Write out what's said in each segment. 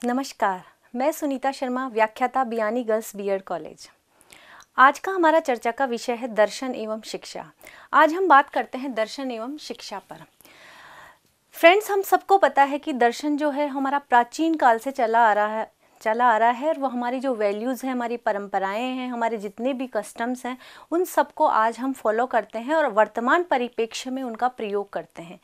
नमस्कार, मैं सुनीता शर्मा, व्याख्याता बियानी गर्ल्स बीएड कॉलेज। आज का हमारा चर्चा का विषय है दर्शन एवं शिक्षा। आज हम बात करते हैं दर्शन एवं शिक्षा पर। फ्रेंड्स, हम सबको पता है कि दर्शन जो है हमारा प्राचीन काल से चला आ रहा है और वो हमारी जो वैल्यूज़ हैं, हमारी परंपराएं हैं, हमारे जितने भी कस्टम्स हैं, उन सबको आज हम फॉलो करते हैं और वर्तमान परिप्रेक्ष्य में उनका प्रयोग करते हैं।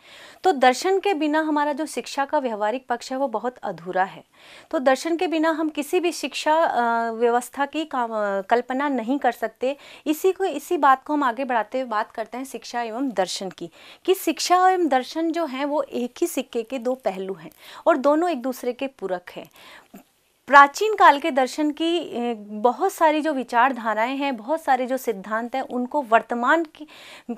तो दर्शन के बिना हमारा जो शिक्षा का व्यवहारिक पक्ष है वो बहुत अधूरा है। तो दर्शन के बिना हम किसी भी शिक्षा व्यवस्था की कल्पना नहीं कर सकते। इसी बात को हम आगे बढ़ाते हुए बात करते हैं शिक्षा एवं दर्शन की, कि शिक्षा एवं दर्शन जो हैं वो एक ही सिक्के के दो पहलू हैं और दोनों एक दूसरे के पूरक हैं। प्राचीन काल के दर्शन की बहुत सारी जो विचारधाराएं हैं, बहुत सारे जो सिद्धांत हैं, उनको वर्तमान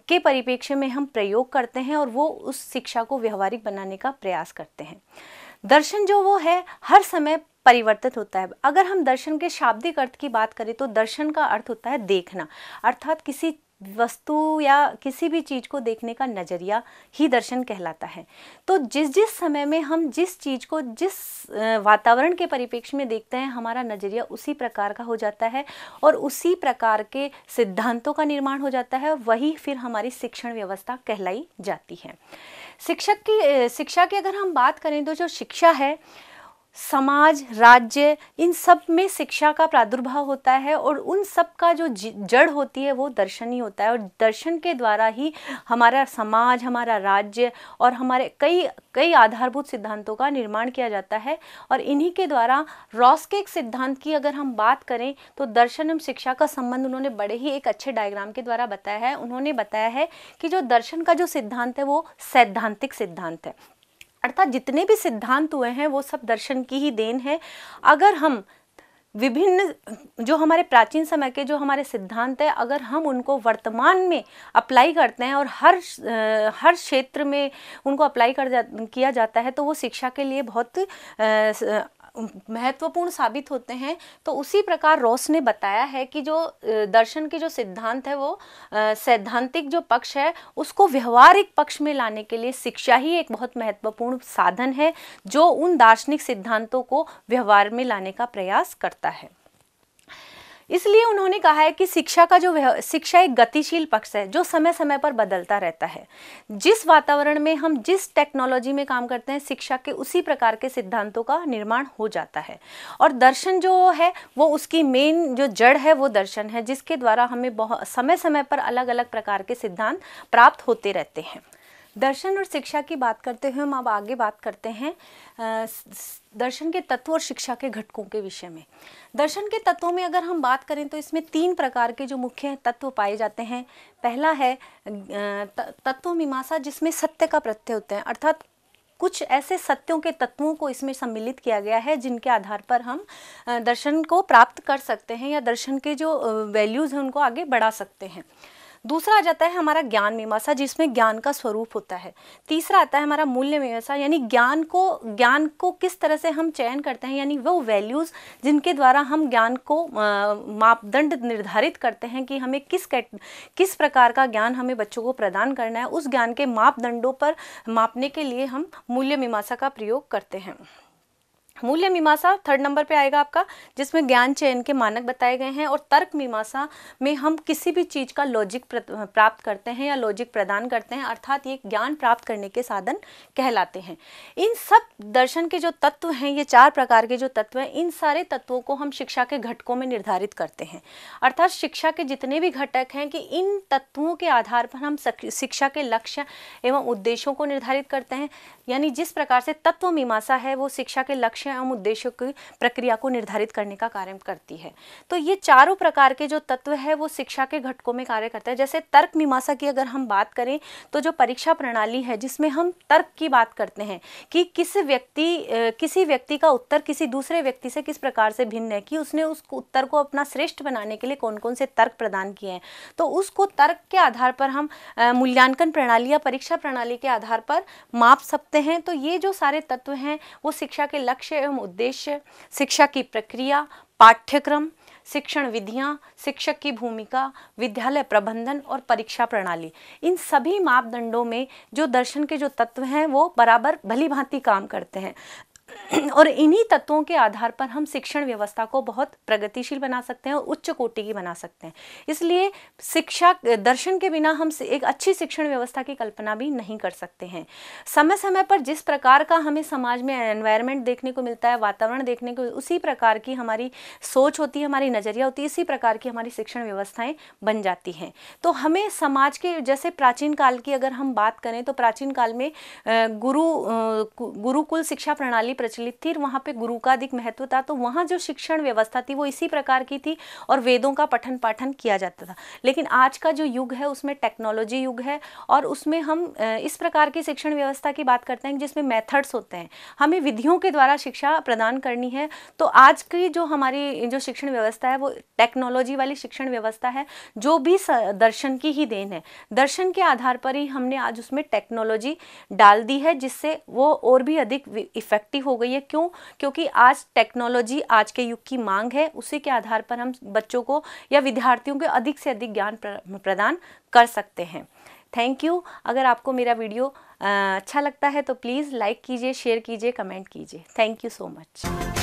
के परिप्रेक्ष्य में हम प्रयोग करते हैं और वो उस शिक्षा को व्यवहारिक बनाने का प्रयास करते हैं। दर्शन जो वो है हर समय परिवर्तित होता है। अगर हम दर्शन के शाब्दिक अर्थ की बात करें तो दर्शन का अर्थ होता है देखना, अर्थात किसी वस्तु या किसी भी चीज़ को देखने का नज़रिया ही दर्शन कहलाता है। तो जिस समय में हम जिस चीज़ को जिस वातावरण के परिप्रेक्ष्य में देखते हैं, हमारा नज़रिया उसी प्रकार का हो जाता है और उसी प्रकार के सिद्धांतों का निर्माण हो जाता है और वही फिर हमारी शिक्षण व्यवस्था कहलाई जाती है। शिक्षा की अगर हम बात करें तो जो शिक्षा है, समाज, राज्य, इन सब में शिक्षा का प्रादुर्भाव होता है और उन सब का जो जड़ होती है वो दर्शन ही होता है। और दर्शन के द्वारा ही हमारा समाज, हमारा राज्य और हमारे कई आधारभूत सिद्धांतों का निर्माण किया जाता है। और इन्हीं के द्वारा रॉस के एक सिद्धांत की अगर हम बात करें तो दर्शन एवं शिक्षा का संबंध उन्होंने बड़े ही एक अच्छे डायग्राम के द्वारा बताया है। उन्होंने बताया है कि जो दर्शन का जो सिद्धांत है वो सैद्धांतिक सिद्धांत है, अर्थात जितने भी सिद्धांत हुए हैं वो सब दर्शन की ही देन है। अगर हम विभिन्न जो हमारे प्राचीन समय के जो हमारे सिद्धांत है, अगर हम उनको वर्तमान में अप्लाई करते हैं और हर क्षेत्र में उनको अप्लाई किया जाता है तो वो शिक्षा के लिए बहुत महत्वपूर्ण साबित होते हैं। तो उसी प्रकार रॉस ने बताया है कि जो दर्शन के जो सिद्धांत है वो सैद्धांतिक जो पक्ष है उसको व्यवहारिक पक्ष में लाने के लिए शिक्षा ही एक बहुत महत्वपूर्ण साधन है जो उन दार्शनिक सिद्धांतों को व्यवहार में लाने का प्रयास करता है। इसलिए उन्होंने कहा है कि शिक्षा एक गतिशील पक्ष है जो समय समय पर बदलता रहता है। जिस वातावरण में हम जिस टेक्नोलॉजी में काम करते हैं, शिक्षा के उसी प्रकार के सिद्धांतों का निर्माण हो जाता है। और दर्शन जो है वो उसकी मेन जो जड़ है वो दर्शन है, जिसके द्वारा हमें बहुत समय समय पर अलग अलग प्रकार के सिद्धांत प्राप्त होते रहते हैं। दर्शन और शिक्षा की बात करते हुए हम अब आगे बात करते हैं दर्शन के तत्व और शिक्षा के घटकों के विषय में। दर्शन के तत्वों में अगर हम बात करें तो इसमें 3 प्रकार के जो मुख्य तत्व पाए जाते हैं। पहला है तत्व मीमांसा, जिसमें सत्य का प्रत्यय होते हैं, अर्थात कुछ ऐसे सत्यों के तत्वों को इसमें सम्मिलित किया गया है जिनके आधार पर हम दर्शन को प्राप्त कर सकते हैं या दर्शन के जो वैल्यूज़ हैं उनको आगे बढ़ा सकते हैं। दूसरा आ जाता है हमारा ज्ञान मीमांसा, जिसमें ज्ञान का स्वरूप होता है। तीसरा आता है हमारा मूल्य मीमांसा, यानी ज्ञान को किस तरह से हम चयन करते हैं, यानी वो वैल्यूज़ जिनके द्वारा हम ज्ञान को मापदंड निर्धारित करते हैं कि हमें किस प्रकार का ज्ञान हमें बच्चों को प्रदान करना है, उस ज्ञान के मापदंडों पर मापने के लिए हम मूल्य मीमांसा का प्रयोग करते हैं। मूल्य मीमांसा 3rd नंबर पे आएगा आपका, जिसमें ज्ञान चयन के मानक बताए गए हैं। और तर्क मीमांसा में हम किसी भी चीज़ का लॉजिक प्राप्त करते हैं या लॉजिक प्रदान करते हैं, अर्थात ये ज्ञान प्राप्त करने के साधन कहलाते हैं। इन सब दर्शन के जो तत्व हैं, ये 4 प्रकार के जो तत्व हैं, इन सारे तत्वों को हम शिक्षा के घटकों में निर्धारित करते हैं। अर्थात शिक्षा के जितने भी घटक हैं कि इन तत्वों के आधार पर हम शिक्षा के लक्ष्य एवं उद्देश्यों को निर्धारित करते हैं। यानी जिस प्रकार से तत्व मीमांसा है वो शिक्षा के लक्ष्य एवं उद्देश्यों की प्रक्रिया को निर्धारित करने का कार्य करती है। तो ये चारों प्रकार के जो तत्व है वो शिक्षा के घटकों में कार्य करता है। जैसे तर्क मीमांसा की अगर हम बात करें तो जो परीक्षा प्रणाली है जिसमें हम तर्क की बात करते हैं कि किसी व्यक्ति का उत्तर किसी दूसरे व्यक्ति से किस प्रकार से भिन्न है, कि उसने उस उत्तर को अपना श्रेष्ठ बनाने के लिए कौन कौन से तर्क प्रदान किए हैं, तो उसको तर्क के आधार पर हम मूल्यांकन प्रणाली या परीक्षा प्रणाली के आधार पर माप सकते हैं। तो ये जो सारे तत्व हैं वो शिक्षा के लक्ष्य एवं उद्देश्य, शिक्षा की प्रक्रिया, पाठ्यक्रम, शिक्षण विधियां, शिक्षक की भूमिका, विद्यालय प्रबंधन और परीक्षा प्रणाली, इन सभी मापदंडों में जो दर्शन के जो तत्व हैं वो बराबर भली भांति काम करते हैं। और इन्हीं तत्वों के आधार पर हम शिक्षण व्यवस्था को बहुत प्रगतिशील बना सकते हैं और उच्च कोटि की बना सकते हैं। इसलिए शिक्षा दर्शन के बिना हम एक अच्छी शिक्षण व्यवस्था की कल्पना भी नहीं कर सकते हैं। समय समय पर जिस प्रकार का हमें समाज में एनवायरनमेंट देखने को मिलता है, वातावरण देखने को, उसी प्रकार की हमारी सोच होती है, हमारी नज़रिया होती है, इसी प्रकार की हमारी शिक्षण व्यवस्थाएं बन जाती हैं। तो हमें समाज के, जैसे प्राचीन काल की अगर हम बात करें तो प्राचीन काल में गुरुकुल शिक्षा प्रणाली प्रचलित थी, वहाँ पे गुरु का अधिक महत्व था। तो वहाँ जो शिक्षण व्यवस्था थी वो इसी प्रकार की थी और वेदों का पठन पाठन किया जाता था। लेकिन आज का जो युग है उसमें टेक्नोलॉजी युग है और उसमें हम इस प्रकार की शिक्षण व्यवस्था की बात करते हैं जिसमें मेथड्स होते हैं, हमें विधियों के द्वारा शिक्षा प्रदान करनी है। तो आज की जो हमारी जो शिक्षण व्यवस्था है वो टेक्नोलॉजी वाली शिक्षण व्यवस्था है, जो भी दर्शन की ही देन है। दर्शन के आधार पर ही हमने आज उसमें टेक्नोलॉजी डाल दी है, जिससे वो और भी अधिक इफेक्टिव हो गई है। क्यों? क्योंकि आज टेक्नोलॉजी आज के युग की मांग है, उसी के आधार पर हम बच्चों को या विद्यार्थियों को अधिक से अधिक ज्ञान प्रदान कर सकते हैं। Thank you. अगर आपको मेरा वीडियो अच्छा लगता है तो प्लीज़ लाइक कीजिए, शेयर कीजिए, कमेंट कीजिए। Thank you so much.